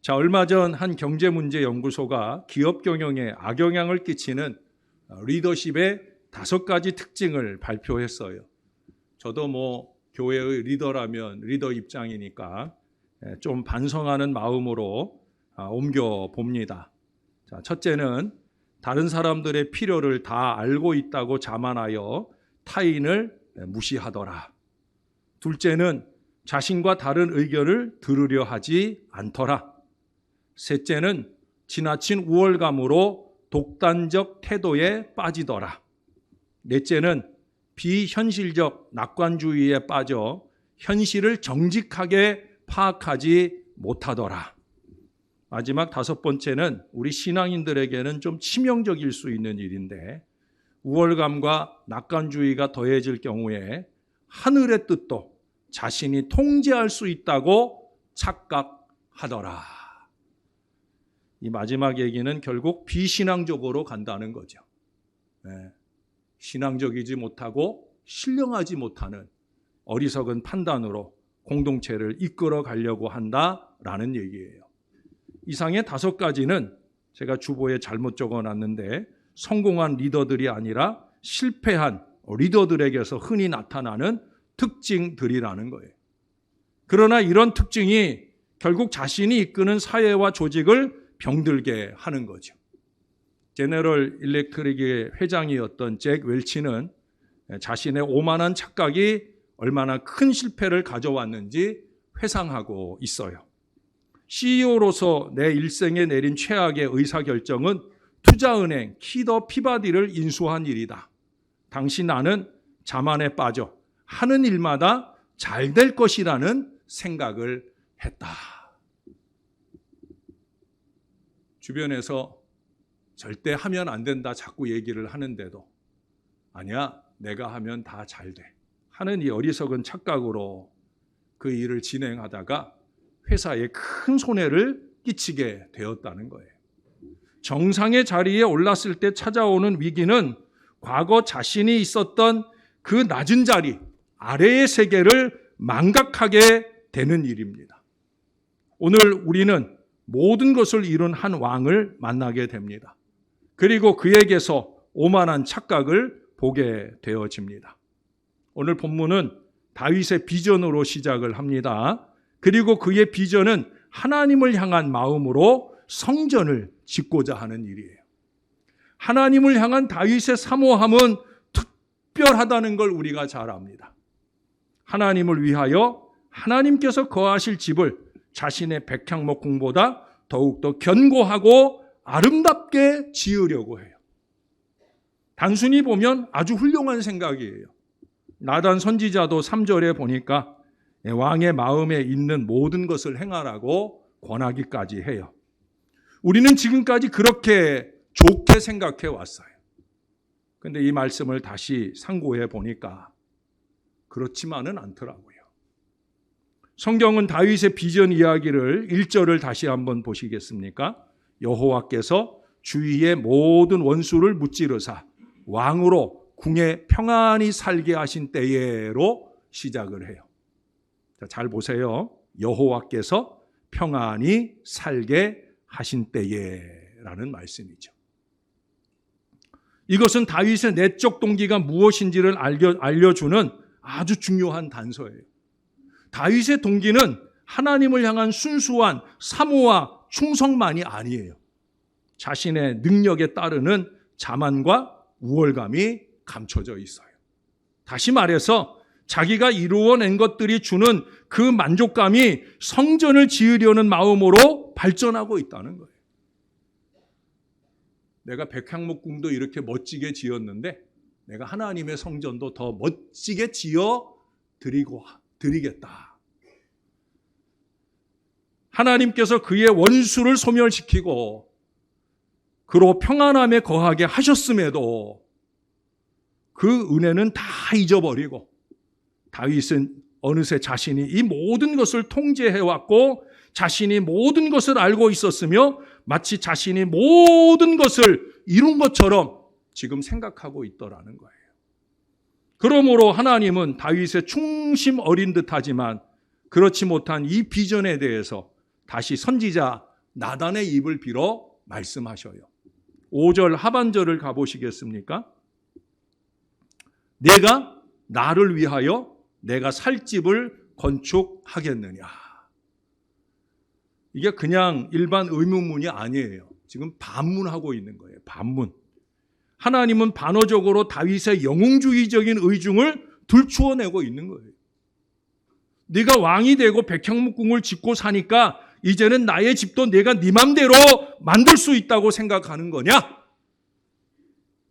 자, 얼마 전 한 경제문제연구소가 기업 경영에 악영향을 끼치는 리더십의 5가지 특징을 발표했어요. 저도 교회의 리더라면 리더 입장이니까 좀 반성하는 마음으로 옮겨 봅니다. 자, 첫째는 다른 사람들의 필요를 다 알고 있다고 자만하여 타인을 무시하더라. 둘째는 자신과 다른 의견을 들으려 하지 않더라. 셋째는 지나친 우월감으로 독단적 태도에 빠지더라. 넷째는 비현실적 낙관주의에 빠져 현실을 정직하게 파악하지 못하더라. 마지막 5번째는 우리 신앙인들에게는 좀 치명적일 수 있는 일인데, 우월감과 낙관주의가 더해질 경우에 하늘의 뜻도 자신이 통제할 수 있다고 착각하더라. 이 마지막 얘기는 결국 비신앙적으로 간다는 거죠. 신앙적이지 못하고 신령하지 못하는 어리석은 판단으로 공동체를 이끌어 가려고 한다라는 얘기예요. 이상의 5가지는 제가 주보에 잘못 적어놨는데 성공한 리더들이 아니라 실패한 리더들에게서 흔히 나타나는 특징들이라는 거예요. 그러나 이런 특징이 결국 자신이 이끄는 사회와 조직을 병들게 하는 거죠. 제너럴 일렉트릭의 회장이었던 잭 웰치는 자신의 오만한 착각이 얼마나 큰 실패를 가져왔는지 회상하고 있어요. CEO로서 내 일생에 내린 최악의 의사결정은 투자은행 키더 피바디를 인수한 일이다. 당시 나는 자만에 빠져 하는 일마다 잘 될 것이라는 생각을 했다. 주변에서 절대 하면 안 된다 자꾸 얘기를 하는데도 아니야, 내가 하면 다 잘 돼 하는 이 어리석은 착각으로 그 일을 진행하다가 회사에 큰 손해를 끼치게 되었다는 거예요. 정상의 자리에 올랐을 때 찾아오는 위기는 과거 자신이 있었던 그 낮은 자리, 아래의 세계를 망각하게 되는 일입니다. 오늘 우리는 모든 것을 이룬 한 왕을 만나게 됩니다. 그리고 그에게서 오만한 착각을 보게 되어집니다. 오늘 본문은 다윗의 비전으로 시작을 합니다. 그리고 그의 비전은 하나님을 향한 마음으로 성전을 짓고자 하는 일이에요. 하나님을 향한 다윗의 사모함은 특별하다는 걸 우리가 잘 압니다. 하나님을 위하여 하나님께서 거하실 집을 자신의 백향목궁보다 더욱더 견고하고 아름답게 지으려고 해요. 단순히 보면 아주 훌륭한 생각이에요. 나단 선지자도 3절에 보니까 왕의 마음에 있는 모든 것을 행하라고 권하기까지 해요. 우리는 지금까지 그렇게 좋게 생각해 왔어요. 그런데 이 말씀을 다시 상고해 보니까 그렇지만은 않더라고요. 성경은 다윗의 비전 이야기를 1절을 다시 한번 보시겠습니까? 여호와께서 주위의 모든 원수를 무찌르사 왕으로 궁에 평안히 살게 하신 때에로 시작을 해요. 자, 잘 보세요. 여호와께서 평안히 살게 하신 때에라는 말씀이죠. 이것은 다윗의 내적 동기가 무엇인지를 알려주는 아주 중요한 단서예요. 다윗의 동기는 하나님을 향한 순수한 사모와 충성만이 아니에요. 자신의 능력에 따르는 자만과 우월감이 감춰져 있어요. 다시 말해서 자기가 이루어낸 것들이 주는 그 만족감이 성전을 지으려는 마음으로 발전하고 있다는 거예요. 내가 백향목궁도 이렇게 멋지게 지었는데 내가 하나님의 성전도 더 멋지게 지어 드리겠다. 하나님께서 그의 원수를 소멸시키고 그로 평안함에 거하게 하셨음에도 그 은혜는 다 잊어버리고 다윗은 어느새 자신이 이 모든 것을 통제해왔고 자신이 모든 것을 알고 있었으며 마치 자신이 모든 것을 이룬 것처럼 지금 생각하고 있더라는 거예요. 그러므로 하나님은 다윗의 충심 어린 듯하지만 그렇지 못한 이 비전에 대해서 다시 선지자 나단의 입을 빌어 말씀하셔요. 5절 하반절을 가보시겠습니까? 내가 나를 위하여 내가 살 집을 건축하겠느냐. 이게 그냥 일반 의문문이 아니에요. 지금 반문하고 있는 거예요. 반문. 하나님은 반어적으로 다윗의 영웅주의적인 의중을 들추어내고 있는 거예요. 네가 왕이 되고 백향목궁을 짓고 사니까 이제는 나의 집도 내가 네 맘대로 만들 수 있다고 생각하는 거냐?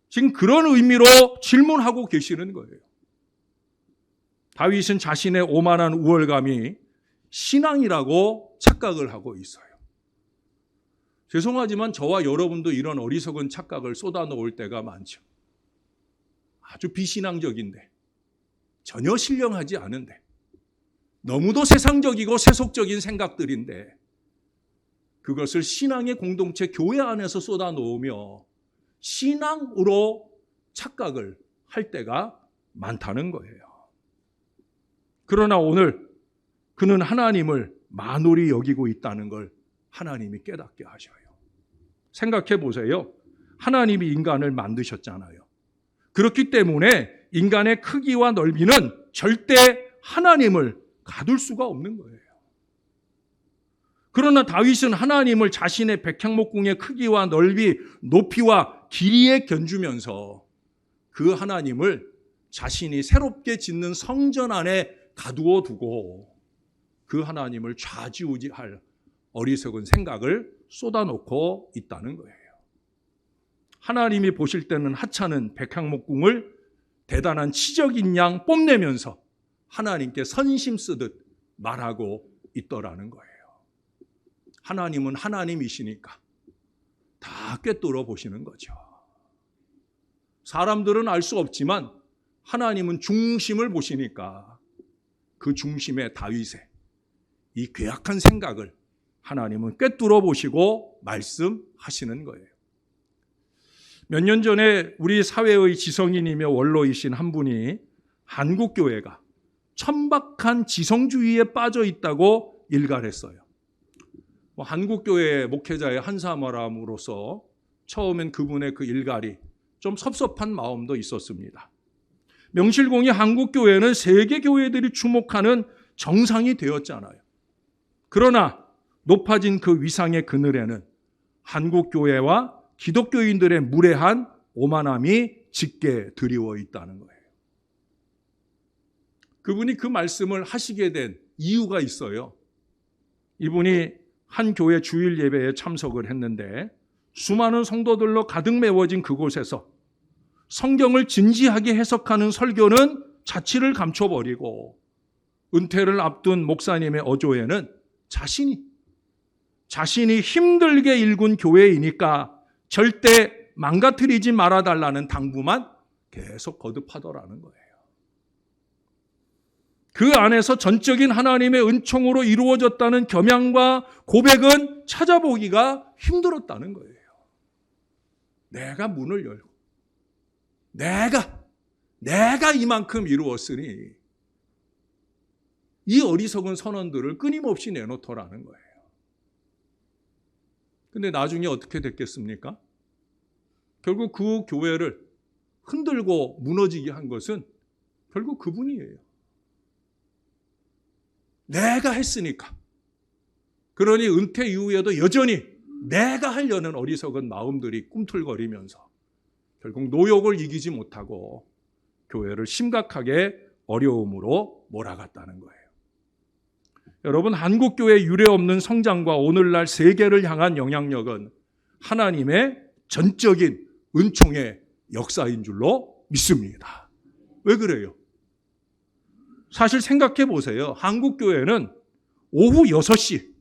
지금 그런 의미로 질문하고 계시는 거예요. 다윗은 자신의 오만한 우월감이 신앙이라고 착각을 하고 있어요. 죄송하지만 저와 여러분도 이런 어리석은 착각을 쏟아놓을 때가 많죠. 아주 비신앙적인데, 전혀 신령하지 않은데, 너무도 세상적이고 세속적인 생각들인데 그것을 신앙의 공동체 교회 안에서 쏟아놓으며 신앙으로 착각을 할 때가 많다는 거예요. 그러나 오늘 그는 하나님을 만홀히 여기고 있다는 걸 하나님이 깨닫게 하셔요. 생각해 보세요. 하나님이 인간을 만드셨잖아요. 그렇기 때문에 인간의 크기와 넓이는 절대 하나님을 가둘 수가 없는 거예요. 그러나 다윗은 하나님을 자신의 백향목궁의 크기와 넓이, 높이와 길이에 견주면서 그 하나님을 자신이 새롭게 짓는 성전 안에 가두어 두고 그 하나님을 좌지우지할 어리석은 생각을 쏟아놓고 있다는 거예요. 하나님이 보실 때는 하찮은 백향목궁을 대단한 치적인 양 뽐내면서 하나님께 선심 쓰듯 말하고 있더라는 거예요. 하나님은 하나님이시니까 다 꿰뚫어 보시는 거죠. 사람들은 알 수 없지만 하나님은 중심을 보시니까 그 중심의 다윗의 이 괴악한 생각을 하나님은 꿰뚫어 보시고 말씀하시는 거예요. 몇 년 전에 우리 사회의 지성인이며 원로이신 한 분이 한국교회가 천박한 지성주의에 빠져 있다고 일갈했어요. 한국교회 목회자의 한 사람으로서 처음엔 그분의 그 일갈이 좀 섭섭한 마음도 있었습니다. 명실공히 한국교회는 세계 교회들이 주목하는 정상이 되었잖아요. 그러나 높아진 그 위상의 그늘에는 한국교회와 기독교인들의 무례한 오만함이 짙게 드리워 있다는 거예요. 그분이 그 말씀을 하시게 된 이유가 있어요. 이분이 한 교회 주일 예배에 참석을 했는데 수많은 성도들로 가득 메워진 그곳에서 성경을 진지하게 해석하는 설교는 자취를 감춰버리고 은퇴를 앞둔 목사님의 어조에는 자신이 힘들게 일군 교회이니까 절대 망가뜨리지 말아달라는 당부만 계속 거듭하더라는 거예요. 그 안에서 전적인 하나님의 은총으로 이루어졌다는 겸양과 고백은 찾아보기가 힘들었다는 거예요. 내가 문을 열고 내가 이만큼 이루었으니 이 어리석은 선언들을 끊임없이 내놓더라는 거예요. 근데 나중에 어떻게 됐겠습니까? 결국 그 교회를 흔들고 무너지게 한 것은 결국 그분이에요. 내가 했으니까. 그러니 은퇴 이후에도 여전히 내가 하려는 어리석은 마음들이 꿈틀거리면서 결국 노욕을 이기지 못하고 교회를 심각하게 어려움으로 몰아갔다는 거예요. 여러분, 한국교회의 유례없는 성장과 오늘날 세계를 향한 영향력은 하나님의 전적인 은총의 역사인 줄로 믿습니다. 왜 그래요? 사실 생각해 보세요. 한국교회는 오후 6시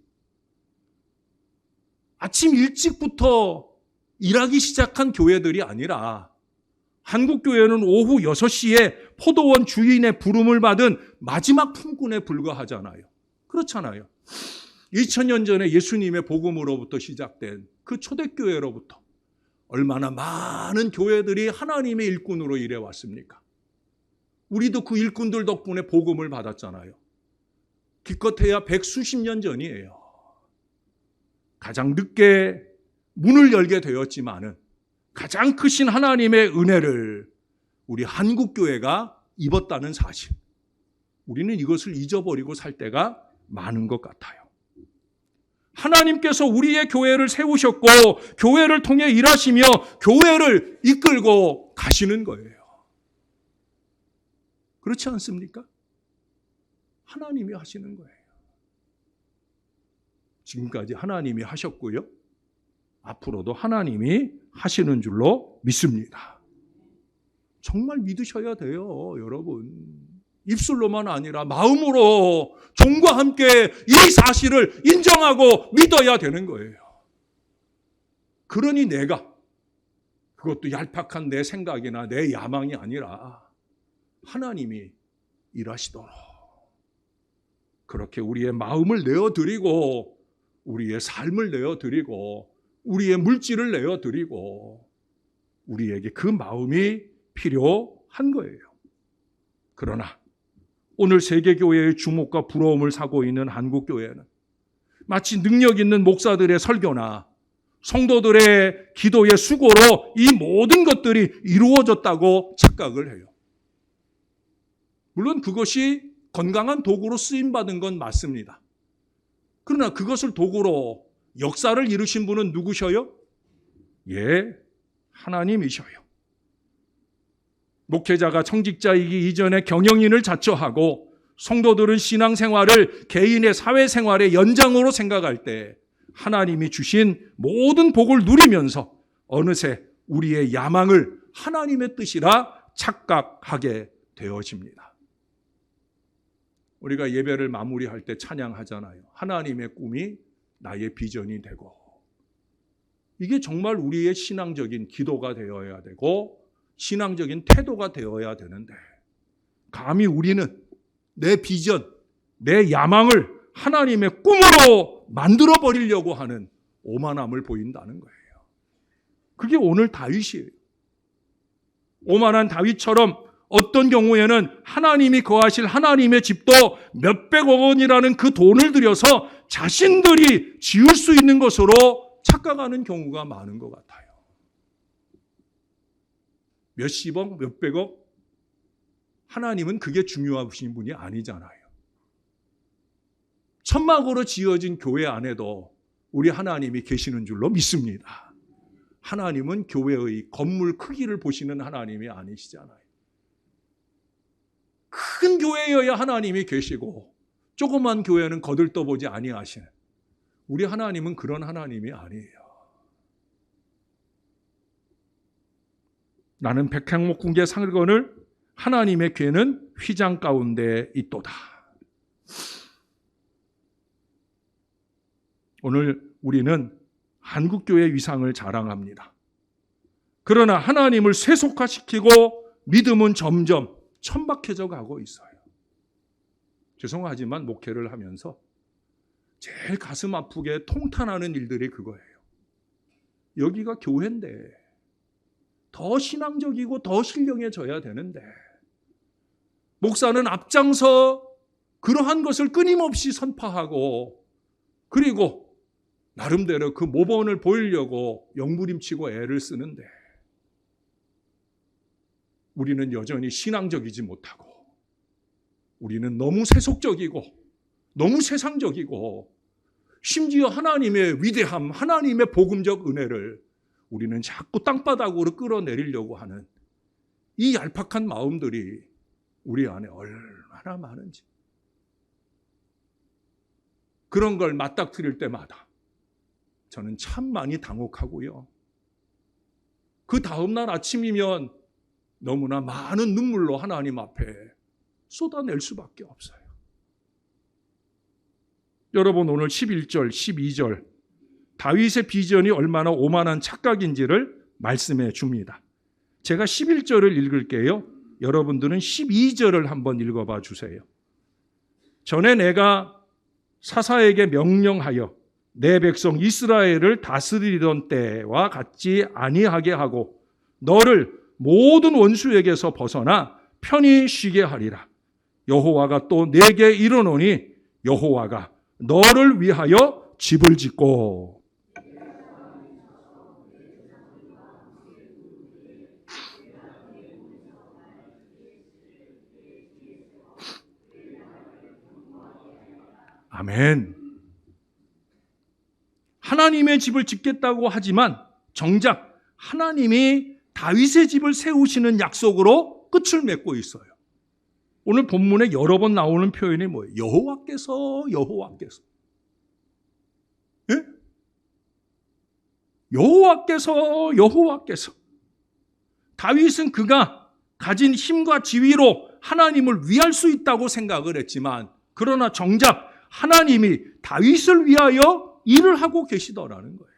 아침 일찍부터 일하기 시작한 교회들이 아니라 한국교회는 오후 6시에 포도원 주인의 부름을 받은 마지막 품꾼에 불과하잖아요. 그렇잖아요. 2000년 전에 예수님의 복음으로부터 시작된 그 초대교회로부터 얼마나 많은 교회들이 하나님의 일꾼으로 일해왔습니까? 우리도 그 일꾼들 덕분에 복음을 받았잖아요. 기껏해야 100수십 년 전이에요. 가장 늦게 문을 열게 되었지만은 가장 크신 하나님의 은혜를 우리 한국교회가 입었다는 사실, 우리는 이것을 잊어버리고 살 때가 많은 것 같아요. 하나님께서 우리의 교회를 세우셨고 교회를 통해 일하시며 교회를 이끌고 가시는 거예요. 그렇지 않습니까? 하나님이 하시는 거예요. 지금까지 하나님이 하셨고요. 앞으로도 하나님이 하시는 줄로 믿습니다. 정말 믿으셔야 돼요, 여러분. 입술로만 아니라 마음으로 종과 함께 이 사실을 인정하고 믿어야 되는 거예요. 그러니 내가, 그것도 얄팍한 내 생각이나 내 야망이 아니라 하나님이 일하시도록 그렇게 우리의 마음을 내어드리고 우리의 삶을 내어드리고 우리의 물질을 내어드리고 우리에게 그 마음이 필요한 거예요. 그러나 오늘 세계교회의 주목과 부러움을 사고 있는 한국교회는 마치 능력 있는 목사들의 설교나 성도들의 기도의 수고로 이 모든 것들이 이루어졌다고 착각을 해요. 물론 그것이 건강한 도구로 쓰임받은 건 맞습니다. 그러나 그것을 도구로 역사를 이루신 분은 누구셔요? 예, 하나님이셔요. 목회자가 청직자이기 이전에 경영인을 자처하고 성도들은 신앙생활을 개인의 사회생활의 연장으로 생각할 때 하나님이 주신 모든 복을 누리면서 어느새 우리의 야망을 하나님의 뜻이라 착각하게 되어집니다. 우리가 예배를 마무리할 때 찬양하잖아요. 하나님의 꿈이 나의 비전이 되고, 이게 정말 우리의 신앙적인 기도가 되어야 되고 신앙적인 태도가 되어야 되는데, 감히 우리는 내 비전, 내 야망을 하나님의 꿈으로 만들어버리려고 하는 오만함을 보인다는 거예요. 그게 오늘 다윗이에요. 오만한 다윗처럼 어떤 경우에는 하나님이 거하실 하나님의 집도 몇백억 원이라는 그 돈을 들여서 자신들이 지을 수 있는 것으로 착각하는 경우가 많은 것 같아요. 몇십억, 몇백억, 하나님은 그게 중요하신 분이 아니잖아요. 천막으로 지어진 교회 안에도 우리 하나님이 계시는 줄로 믿습니다. 하나님은 교회의 건물 크기를 보시는 하나님이 아니시잖아요. 큰 교회여야 하나님이 계시고 조그만 교회는 거들떠보지 아니하시는 우리 하나님은 그런 하나님이 아니에요. 나는 백향목궁계 상을건을 하나님의 궤는 휘장 가운데 있도다. 오늘 우리는 한국교회 위상을 자랑합니다. 그러나 하나님을 세속화시키고 믿음은 점점 천박해져 가고 있어요. 죄송하지만 목회를 하면서 제일 가슴 아프게 통탄하는 일들이 그거예요. 여기가 교회인데 더 신앙적이고 더 신령해져야 되는데 목사는 앞장서 그러한 것을 끊임없이 선포하고 그리고 나름대로 그 모범을 보이려고 영부림치고 애를 쓰는데 우리는 여전히 신앙적이지 못하고 우리는 너무 세속적이고 너무 세상적이고 심지어 하나님의 위대함, 하나님의 복음적 은혜를 우리는 자꾸 땅바닥으로 끌어내리려고 하는 이 얄팍한 마음들이 우리 안에 얼마나 많은지, 그런 걸 맞닥뜨릴 때마다 저는 참 많이 당혹하고요. 그 다음날 아침이면 너무나 많은 눈물로 하나님 앞에 쏟아낼 수밖에 없어요. 여러분, 오늘 11절, 12절 다윗의 비전이 얼마나 오만한 착각인지를 말씀해 줍니다. 제가 11절을 읽을게요. 여러분들은 12절을 한번 읽어봐 주세요. 전에 내가 사사에게 명령하여 내 백성 이스라엘을 다스리던 때와 같지 아니하게 하고 너를 모든 원수에게서 벗어나 편히 쉬게 하리라. 여호와가 또 내게 이르노니 여호와가 너를 위하여 집을 짓고 아멘. 하나님의 집을 짓겠다고 하지만 정작 하나님이 다윗의 집을 세우시는 약속으로 끝을 맺고 있어요. 오늘 본문에 여러 번 나오는 표현이 뭐예요? 여호와께서. 예? 여호와께서. 다윗은 그가 가진 힘과 지위로 하나님을 위할 수 있다고 생각을 했지만, 그러나 정작 하나님이 다윗을 위하여 일을 하고 계시더라는 거예요.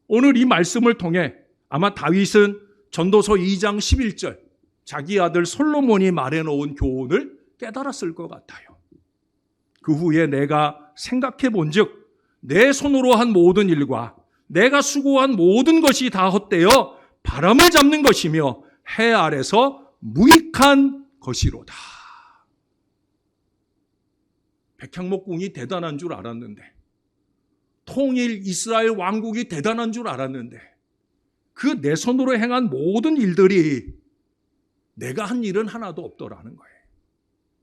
오늘 이 말씀을 통해 아마 다윗은 전도서 2장 11절 자기 아들 솔로몬이 말해놓은 교훈을 깨달았을 것 같아요. 그 후에 내가 생각해 본즉 내 손으로 한 모든 일과 내가 수고한 모든 것이 다 헛되어 바람을 잡는 것이며 해 아래서 무익한 것이로다. 백향목궁이 대단한 줄 알았는데, 통일 이스라엘 왕국이 대단한 줄 알았는데, 그 내 손으로 행한 모든 일들이 내가 한 일은 하나도 없더라는 거예요.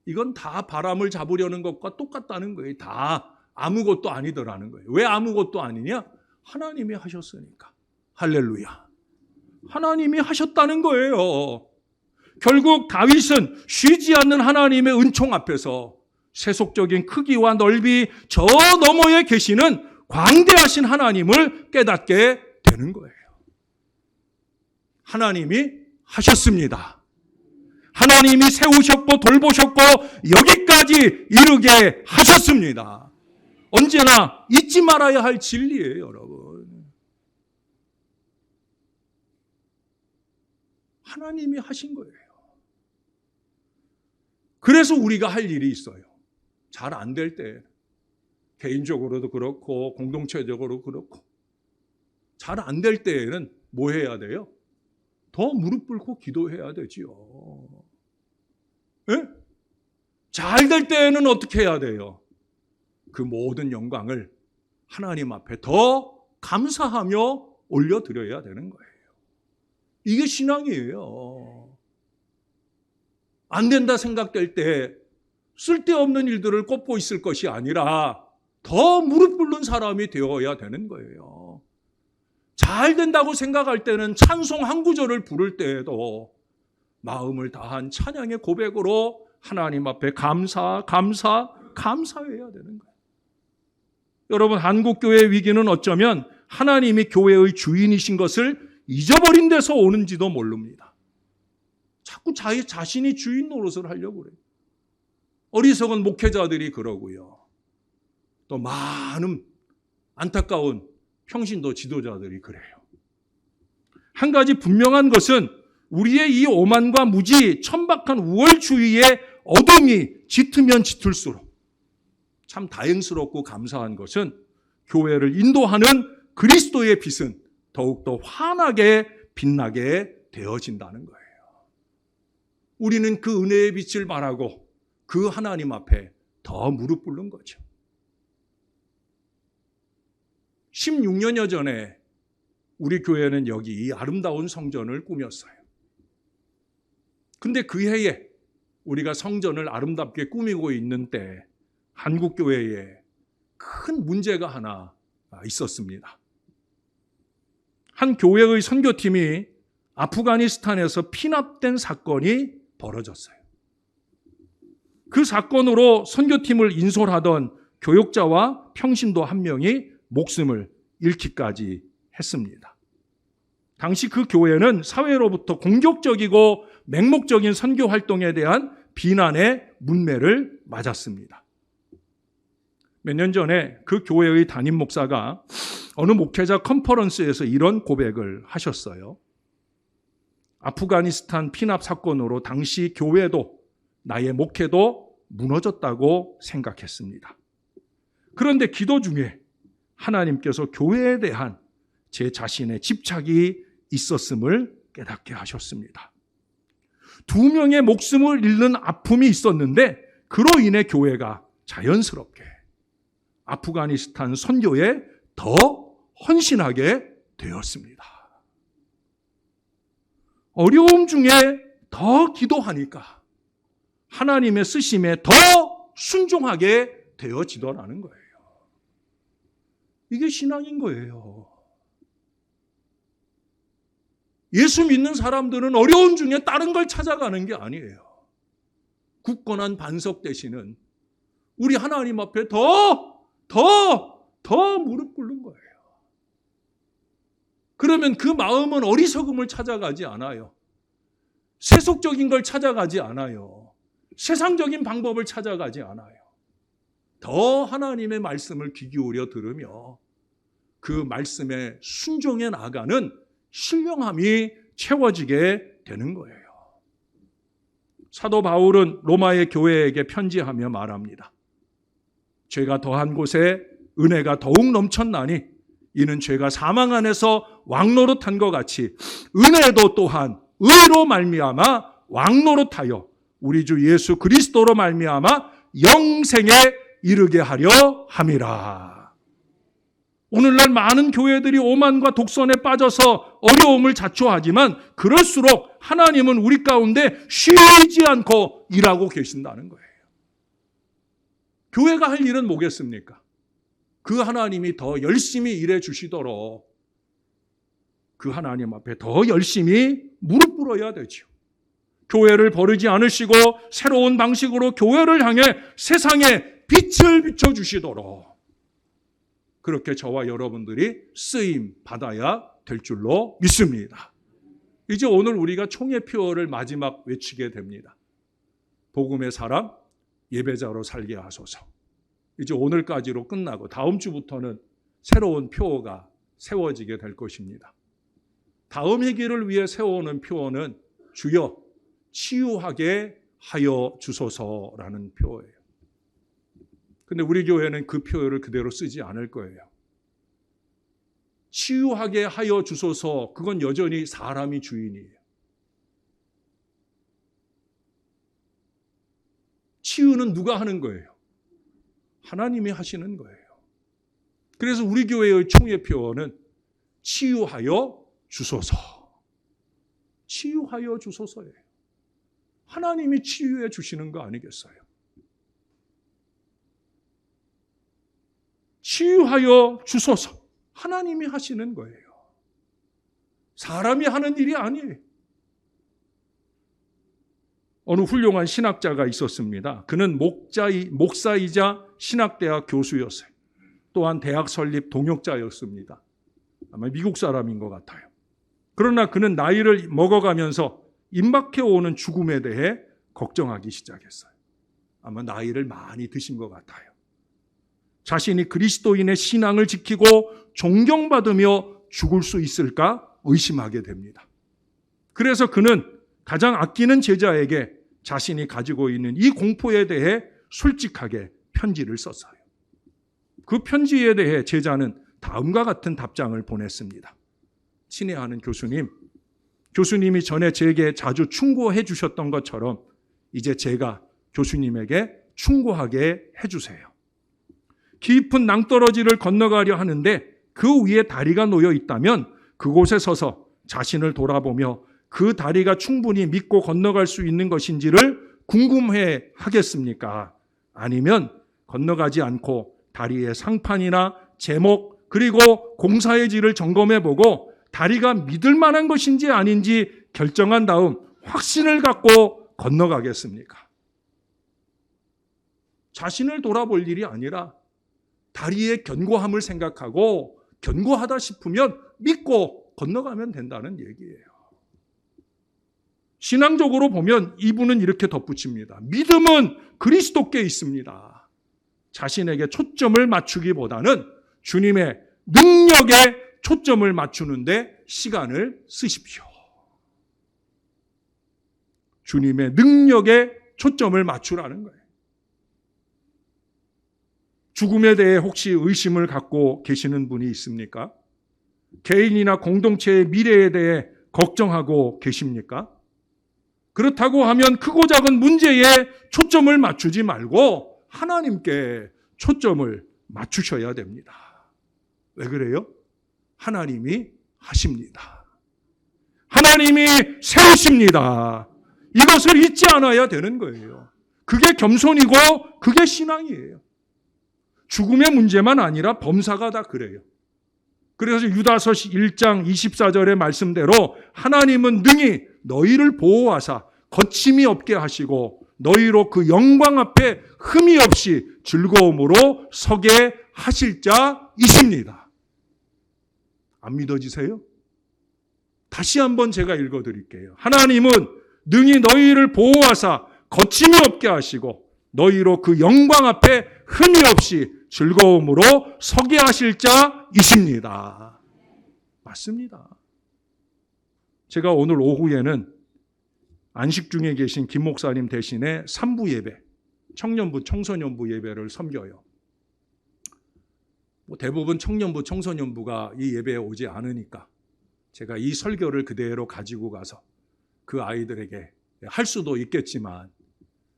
이건 다 바람을 잡으려는 것과 똑같다는 거예요. 다 아무것도 아니더라는 거예요. 왜 아무것도 아니냐? 하나님이 하셨으니까. 할렐루야. 하나님이 하셨다는 거예요. 결국 다윗은 쉬지 않는 하나님의 은총 앞에서 세속적인 크기와 넓이 저 너머에 계시는 광대하신 하나님을 깨닫게 되는 거예요. 하나님이 하셨습니다. 하나님이 세우셨고 돌보셨고 여기까지 이르게 하셨습니다. 언제나 잊지 말아야 할 진리예요, 여러분. 하나님이 하신 거예요. 그래서 우리가 할 일이 있어요. 잘 안 될 때, 개인적으로도 그렇고 공동체적으로 그렇고, 잘 안 될 때에는 뭐 해야 돼요? 더 무릎 꿇고 기도해야 되지요. 예? 잘 될 때에는 어떻게 해야 돼요? 그 모든 영광을 하나님 앞에 더 감사하며 올려드려야 되는 거예요. 이게 신앙이에요. 안 된다 생각될 때 쓸데없는 일들을 꼽고 있을 것이 아니라 더 무릎 꿇는 사람이 되어야 되는 거예요. 잘 된다고 생각할 때는 찬송 한 구절을 부를 때에도 마음을 다한 찬양의 고백으로 하나님 앞에 감사해야 되는 거예요. 여러분, 한국교회의 위기는 어쩌면 하나님이 교회의 주인이신 것을 잊어버린 데서 오는지도 모릅니다. 자꾸 자신이 주인 노릇을 하려고 그래요. 어리석은 목회자들이 그러고요. 또 많은 안타까운 평신도 지도자들이 그래요. 한 가지 분명한 것은 우리의 이 오만과 무지, 천박한 우월주의의 어둠이 짙으면 짙을수록 참 다행스럽고 감사한 것은 교회를 인도하는 그리스도의 빛은 더욱더 환하게 빛나게 되어진다는 거예요. 우리는 그 은혜의 빛을 바라고 그 하나님 앞에 더 무릎 꿇는 거죠. 16년여 전에 우리 교회는 여기 이 아름다운 성전을 꾸몄어요. 근데 그 해에 우리가 성전을 아름답게 꾸미고 있는 때 한국교회에 큰 문제가 하나 있었습니다. 한 교회의 선교팀이 아프가니스탄에서 피납된 사건이 벌어졌어요. 그 사건으로 선교팀을 인솔하던 교역자와 평신도 한 명이 목숨을 잃기까지 했습니다. 당시 그 교회는 사회로부터 공격적이고 맹목적인 선교 활동에 대한 비난의 문매를 맞았습니다. 몇 년 전에 그 교회의 담임 목사가 어느 목회자 컨퍼런스에서 이런 고백을 하셨어요. 아프가니스탄 피납 사건으로 당시 교회도 나의 목회도 무너졌다고 생각했습니다. 그런데 기도 중에 하나님께서 교회에 대한 제 자신의 집착이 있었음을 깨닫게 하셨습니다. 2명의 목숨을 잃는 아픔이 있었는데 그로 인해 교회가 자연스럽게 아프가니스탄 선교에 더 헌신하게 되었습니다. 어려움 중에 더 기도하니까 하나님의 쓰심에 더 순종하게 되어지더라는 거예요. 이게 신앙인 거예요. 예수 믿는 사람들은 어려운 중에 다른 걸 찾아가는 게 아니에요. 굳건한 반석 되시는 우리 하나님 앞에 더 무릎 꿇는 거예요. 그러면 그 마음은 어리석음을 찾아가지 않아요. 세속적인 걸 찾아가지 않아요. 세상적인 방법을 찾아가지 않아요. 더 하나님의 말씀을 귀 기울여 들으며 그 말씀에 순종해 나가는 신령함이 채워지게 되는 거예요. 사도 바울은 로마의 교회에게 편지하며 말합니다. 죄가 더한 곳에 은혜가 더욱 넘쳤나니 이는 죄가 사망 안에서 왕노릇한 것 같이 은혜도 또한 의로 말미암아 왕노릇하여 우리 주 예수 그리스도로 말미암아 영생에 이르게 하려 함이라. 오늘날 많은 교회들이 오만과 독선에 빠져서 어려움을 자초하지만 그럴수록 하나님은 우리 가운데 쉬지 않고 일하고 계신다는 거예요. 교회가 할 일은 뭐겠습니까? 그 하나님이 더 열심히 일해 주시도록 그 하나님 앞에 더 열심히 무릎 꿇어야 되죠. 교회를 버리지 않으시고 새로운 방식으로 교회를 향해 세상에 빛을 비춰주시도록 그렇게 저와 여러분들이 쓰임 받아야 될 줄로 믿습니다. 이제 오늘 우리가 총회 표어를 마지막 외치게 됩니다. 복음의 사람 예배자로 살게 하소서. 이제 오늘까지로 끝나고 다음 주부터는 새로운 표어가 세워지게 될 것입니다. 다음 회기를 위해 세워오는 표어는 주여 치유하게 하여 주소서라는 표어예요. 근데 우리 교회는 그 표어를 그대로 쓰지 않을 거예요. 치유하게 하여 주소서, 그건 여전히 사람이 주인이에요. 치유는 누가 하는 거예요? 하나님이 하시는 거예요. 그래서 우리 교회의 총회 표어는 치유하여 주소서. 치유하여 주소서예요. 하나님이 치유해 주시는 거 아니겠어요? 치유하여 주소서. 하나님이 하시는 거예요. 사람이 하는 일이 아니에요. 어느 훌륭한 신학자가 있었습니다. 그는 목사이자 신학대학 교수였어요. 또한 대학 설립 동역자였습니다. 아마 미국 사람인 것 같아요. 그러나 그는 나이를 먹어가면서 임박해오는 죽음에 대해 걱정하기 시작했어요. 아마 나이를 많이 드신 것 같아요. 자신이 그리스도인의 신앙을 지키고 존경받으며 죽을 수 있을까 의심하게 됩니다. 그래서 그는 가장 아끼는 제자에게 자신이 가지고 있는 이 공포에 대해 솔직하게 편지를 썼어요. 그 편지에 대해 제자는 다음과 같은 답장을 보냈습니다. 친애하는 교수님, 교수님이 전에 제게 자주 충고해 주셨던 것처럼 이제 제가 교수님에게 충고하게 해주세요. 깊은 낭떠러지를 건너가려 하는데 그 위에 다리가 놓여 있다면 그곳에 서서 자신을 돌아보며 그 다리가 충분히 믿고 건너갈 수 있는 것인지를 궁금해 하겠습니까? 아니면 건너가지 않고 다리의 상판이나 제목 그리고 공사의 질을 점검해 보고 다리가 믿을 만한 것인지 아닌지 결정한 다음 확신을 갖고 건너가겠습니까? 자신을 돌아볼 일이 아니라 다리의 견고함을 생각하고 견고하다 싶으면 믿고 건너가면 된다는 얘기예요. 신앙적으로 보면 이분은 이렇게 덧붙입니다. 믿음은 그리스도께 있습니다. 자신에게 초점을 맞추기보다는 주님의 능력에 초점을 맞추는데 시간을 쓰십시오. 주님의 능력에 초점을 맞추라는 거예요. 죽음에 대해 혹시 의심을 갖고 계시는 분이 있습니까? 개인이나 공동체의 미래에 대해 걱정하고 계십니까? 그렇다고 하면 크고 작은 문제에 초점을 맞추지 말고 하나님께 초점을 맞추셔야 됩니다. 왜 그래요? 하나님이 하십니다. 하나님이 세우십니다. 이것을 잊지 않아야 되는 거예요. 그게 겸손이고 그게 신앙이에요. 죽음의 문제만 아니라 범사가 다 그래요. 그래서 유다서 1장 24절의 말씀대로 하나님은 능히 너희를 보호하사 거침이 없게 하시고 너희로 그 영광 앞에 흠이 없이 즐거움으로 서게 하실 자이십니다. 안 믿어지세요? 다시 한번 제가 읽어드릴게요. 하나님은 능히 너희를 보호하사 거침이 없게 하시고 너희로 그 영광 앞에 흠이 없이 즐거움으로 서게 하실 자이십니다. 맞습니다. 제가 오늘 오후에는 안식 중에 계신 김 목사님 대신에 3부 예배, 청년부, 청소년부 예배를 섬겨요. 대부분 청년부, 청소년부가 이 예배에 오지 않으니까 제가 이 설교를 그대로 가지고 가서 그 아이들에게 할 수도 있겠지만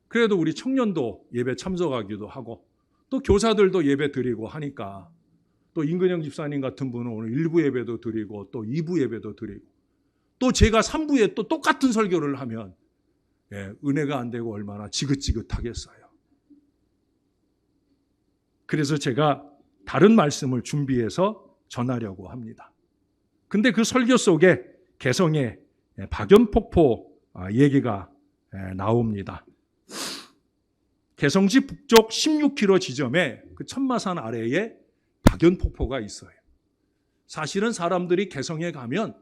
그래도 우리 청년도 예배 참석하기도 하고 또 교사들도 예배 드리고 하니까 또 임근영 집사님 같은 분은 오늘 1부 예배도 드리고 또 2부 예배도 드리고 또 제가 3부에 또 똑같은 설교를 하면 은혜가 안 되고 얼마나 지긋지긋하겠어요. 그래서 제가 다른 말씀을 준비해서 전하려고 합니다. 근데 그 설교 속에 개성의 박연폭포 얘기가 나옵니다. 개성시 북쪽 16km 지점에 그 천마산 아래에 박연폭포가 있어요. 사실은 사람들이 개성에 가면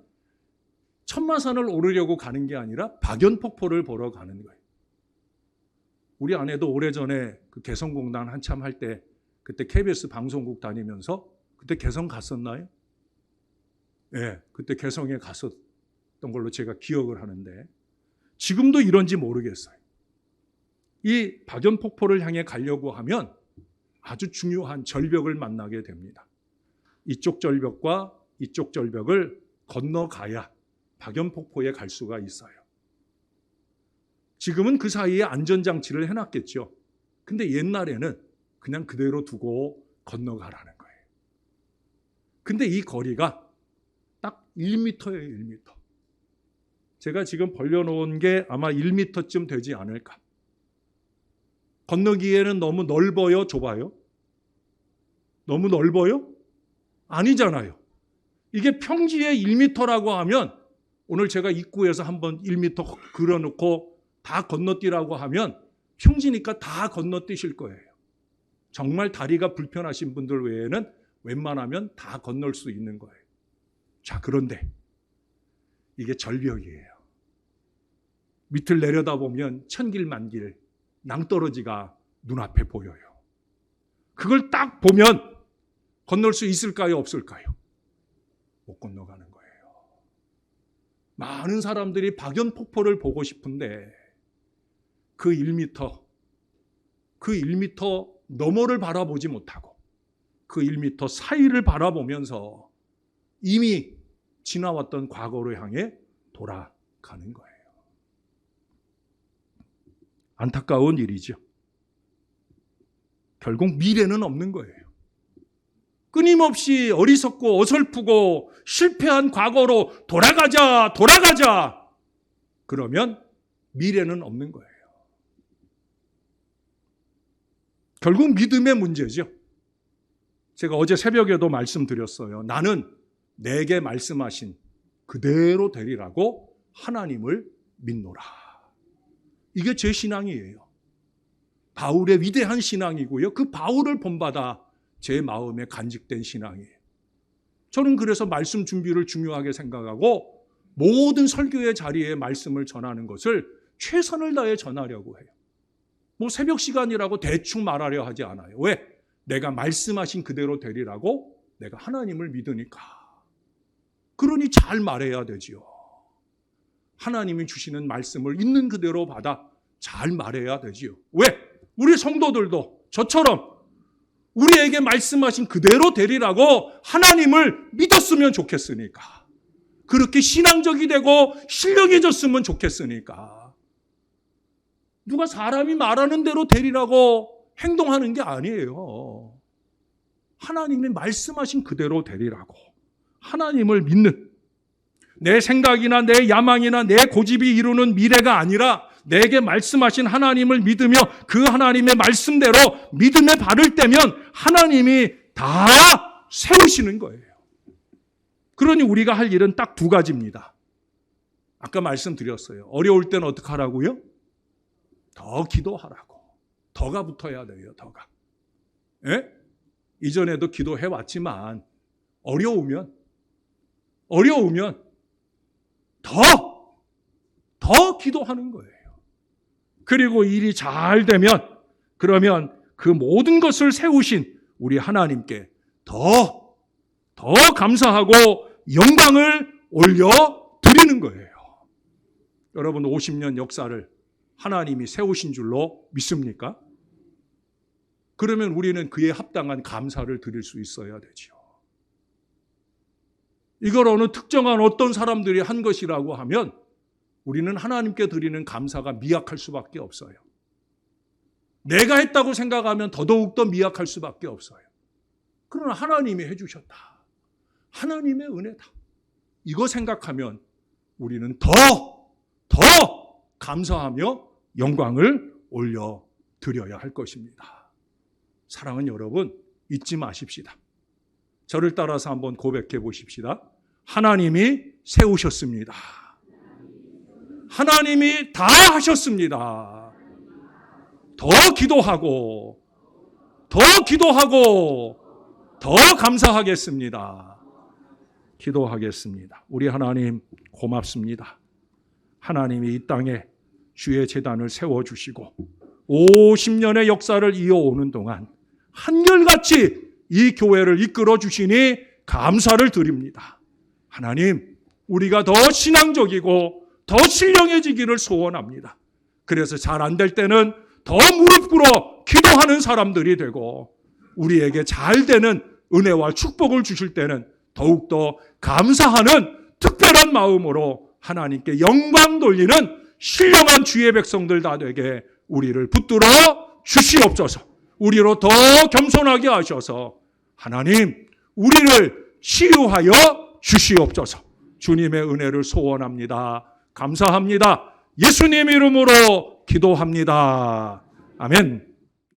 천마산을 오르려고 가는 게 아니라 박연폭포를 보러 가는 거예요. 우리 아내도 오래전에 그 개성공단 한참 할 때 그때 KBS 방송국 다니면서 그때 개성 갔었나요? 네, 그때 개성에 갔었던 걸로 제가 기억을 하는데 지금도 이런지 모르겠어요. 이 박연폭포를 향해 가려고 하면 아주 중요한 절벽을 만나게 됩니다. 이쪽 절벽과 이쪽 절벽을 건너가야 박연폭포에 갈 수가 있어요. 지금은 그 사이에 안전장치를 해놨겠죠. 근데 옛날에는 그냥 그대로 두고 건너가라는 거예요. 근데 이 거리가 딱 1m예요, 1m. 제가 지금 벌려놓은 게 아마 1m쯤 되지 않을까. 건너기에는 너무 넓어요, 좁아요? 너무 넓어요? 아니잖아요. 이게 평지에 1m라고 하면 오늘 제가 입구에서 한번 1m 그려놓고 다 건너뛰라고 하면 평지니까 다 건너뛰실 거예요. 정말 다리가 불편하신 분들 외에는 웬만하면 다 건널 수 있는 거예요. 자, 그런데 이게 절벽이에요. 밑을 내려다보면 천길만길 낭떠러지가 눈앞에 보여요. 그걸 딱 보면 건널 수 있을까요? 없을까요? 못 건너가는 거예요. 많은 사람들이 박연폭포를 보고 싶은데 그 1m 너머를 바라보지 못하고 그 1m 사이를 바라보면서 이미 지나왔던 과거를 향해 돌아가는 거예요. 안타까운 일이죠. 결국 미래는 없는 거예요. 끊임없이 어리석고 어설프고 실패한 과거로 돌아가자. 그러면 미래는 없는 거예요. 결국 믿음의 문제죠. 제가 어제 새벽에도 말씀드렸어요. 나는 내게 말씀하신 그대로 되리라고 하나님을 믿노라. 이게 제 신앙이에요. 바울의 위대한 신앙이고요. 그 바울을 본받아 제 마음에 간직된 신앙이에요. 저는 그래서 말씀 준비를 중요하게 생각하고 모든 설교의 자리에 말씀을 전하는 것을 최선을 다해 전하려고 해요. 새벽 시간이라고 대충 말하려 하지 않아요. 왜? 내가 말씀하신 그대로 되리라고 내가 하나님을 믿으니까. 그러니 잘 말해야 되지요. 하나님이 주시는 말씀을 있는 그대로 받아 잘 말해야 되지요. 왜? 우리 성도들도 저처럼 우리에게 말씀하신 그대로 되리라고 하나님을 믿었으면 좋겠으니까. 그렇게 신앙적이 되고 신령해졌으면 좋겠으니까. 누가 사람이 말하는 대로 되리라고 행동하는 게 아니에요. 하나님이 말씀하신 그대로 되리라고 하나님을 믿는 내 생각이나 내 야망이나 내 고집이 이루는 미래가 아니라 내게 말씀하신 하나님을 믿으며 그 하나님의 말씀대로 믿음의 발을 떼면 하나님이 다 세우시는 거예요. 그러니 우리가 할 일은 딱 두 가지입니다. 아까 말씀드렸어요. 어려울 때는 어떻게 하라고요? 더 기도하라고. 더가 붙어야 돼요. 더가. 예? 이전에도 기도해 왔지만 어려우면 더 기도하는 거예요. 그리고 일이 잘 되면 그러면 그 모든 것을 세우신 우리 하나님께 더 감사하고 영광을 올려 드리는 거예요. 여러분 50년 역사를 하나님이 세우신 줄로 믿습니까? 그러면 우리는 그에 합당한 감사를 드릴 수 있어야 되죠. 이걸 어느 특정한 어떤 사람들이 한 것이라고 하면 우리는 하나님께 드리는 감사가 미약할 수밖에 없어요. 내가 했다고 생각하면 더더욱 미약할 수밖에 없어요. 그러나 하나님이 해주셨다. 하나님의 은혜다. 이거 생각하면 우리는 더 감사하며 영광을 올려드려야 할 것입니다. 사랑하는 여러분, 잊지 마십시다. 저를 따라서 한번 고백해 보십시다. 하나님이 세우셨습니다. 하나님이 다 하셨습니다. 더 기도하고 더 감사하겠습니다. 기도하겠습니다. 우리 하나님 고맙습니다. 하나님이 이 땅에 주의 제단을 세워주시고 50년의 역사를 이어오는 동안 한결같이 이 교회를 이끌어 주시니 감사를 드립니다. 하나님, 우리가 더 신앙적이고 더 신령해지기를 소원합니다. 그래서 잘 안 될 때는 더 무릎 꿇어 기도하는 사람들이 되고 우리에게 잘 되는 은혜와 축복을 주실 때는 더욱더 감사하는 특별한 마음으로 하나님께 영광 돌리는 신령한 주의 백성들 다 되게 우리를 붙들어 주시옵소서. 우리로 더 겸손하게 하셔서 하나님 우리를 치유하여 주시옵소서. 주님의 은혜를 소원합니다. 감사합니다. 예수님 이름으로 기도합니다. 아멘.